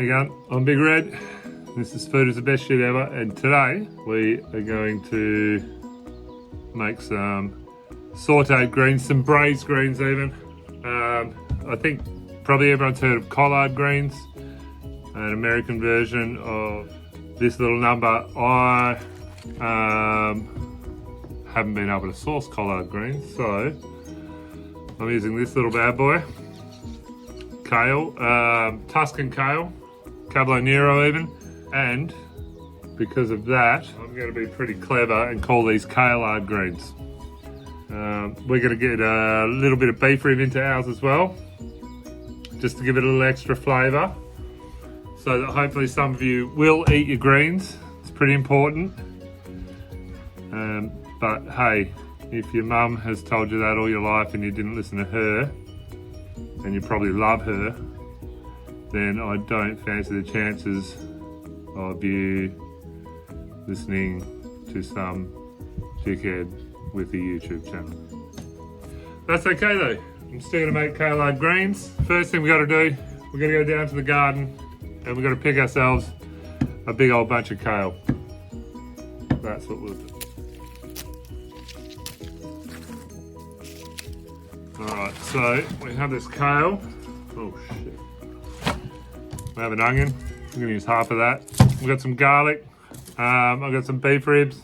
Hey going, I'm Big Red. This is Food is the Best Shit Ever, and today we are going to make some sauteed greens, some braised greens even. I think probably everyone's heard of collard greens, an American version of this little number. I haven't been able to source collard greens, so I'm using this little bad boy. Kale, Tuscan kale, Cabo Nero even, and because of that, I'm going to be pretty clever and call these Kale-ard greens. We're going to get a little bit of beef rib into ours as well, just to give it a little extra flavour, so that hopefully some of you will eat your greens. It's pretty important. But hey, if your mum has told you that all your life and you didn't listen to her, and you probably love her, then I don't fancy the chances of you listening to some dickhead with a YouTube channel. That's okay though. I'm still gonna make Kale-ard greens. First thing we gotta do, we're gonna go down to the garden and we're gonna pick ourselves a big old bunch of kale. That's what we'll do. Alright, so we have this kale. Oh shit. We have an onion. I'm going to use half of that. We've got some garlic. I've got some beef ribs.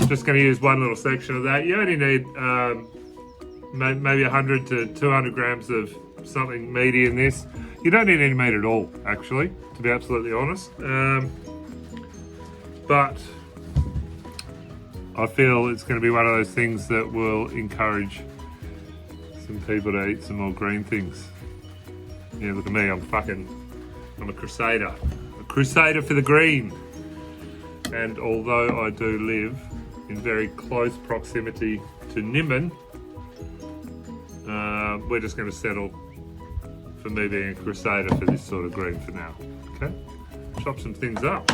Just going to use one little section of that. You only need maybe 100 to 200 grams of something meaty in this. You don't need any meat at all, actually, to be absolutely honest. But I feel it's going to be one of those things that will encourage some people to eat some more green things. Yeah, look at me, I'm a crusader. A crusader for the green. And although I do live in very close proximity to Nimbin, we're just going to settle for me being a crusader for this sort of green for now. Okay? Chop some things up.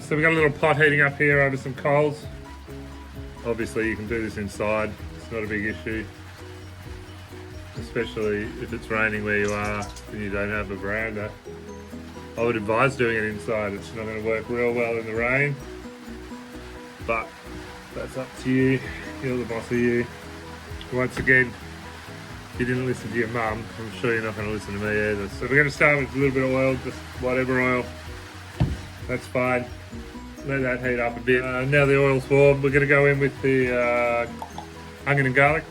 So we've got a little pot heating up here over some coals. Obviously you can do this inside, it's not a big issue. Especially if it's raining where you are and you don't have a veranda. I would advise doing it inside, it's not going to work real well in the rain. But that's up to you, you're the boss of you. Once again, if you didn't listen to your mum, I'm sure you're not going to listen to me either. So we're going to start with a little bit of oil, just whatever oil. That's fine. Let that heat up a bit. Now the oil's warm, we're going to go in with the onion and garlic.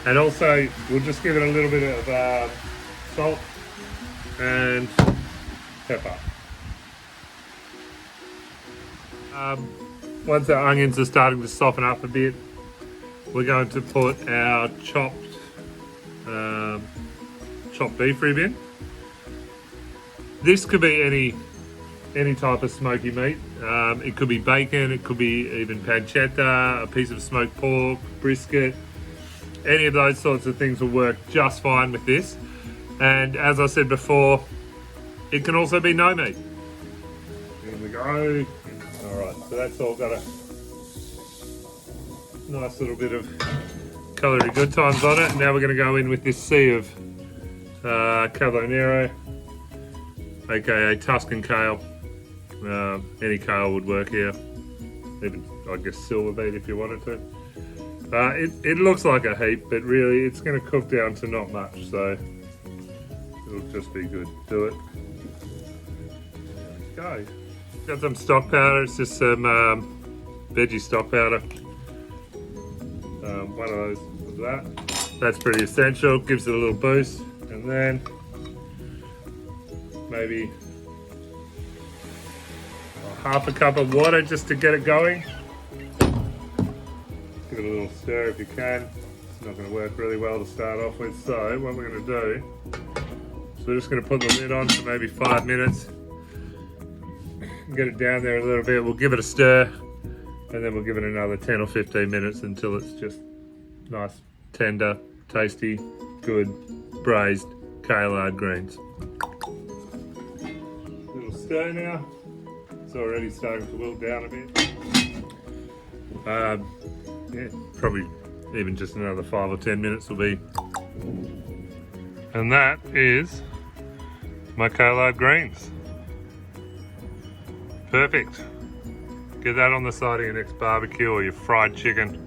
And also, we'll just give it a little bit of salt and pepper. Once our onions are starting to soften up a bit, we're going to put our chopped beef rib in. This could be any type of smoky meat. It could be bacon, it could be even pancetta, a piece of smoked pork, brisket. Any of those sorts of things will work just fine with this. And as I said before, it can also be no meat. Here we go. Alright, so that's all got a nice little bit of colouring good times on it. Now we're going to go in with this sea of Cabo Nero, aka Tuscan kale. Any kale would work here, even I guess silver beet if you wanted to. It looks like a heap, but really it's going to cook down to not much, so it'll just be good. Do it. There we go. Got some stock powder, it's just some veggie stock powder. One of those of that. That's pretty essential, gives it a little boost. And then maybe half a cup of water just to get it going. Give it a little stir if you can. It's not going to work really well to start off with, so what we're going to do is we're just going to put the lid on for maybe 5 minutes. Get it down there a little bit, we'll give it a stir, and then we'll give it another 10 or 15 minutes until it's just nice, tender, tasty, good, braised Kale-ard greens. Little stir now. It's already starting to wilt down a bit. Yeah, probably even just another 5 or 10 minutes will be. And that is my Kale-ard greens. Perfect. Get that on the side of your next barbecue or your fried chicken.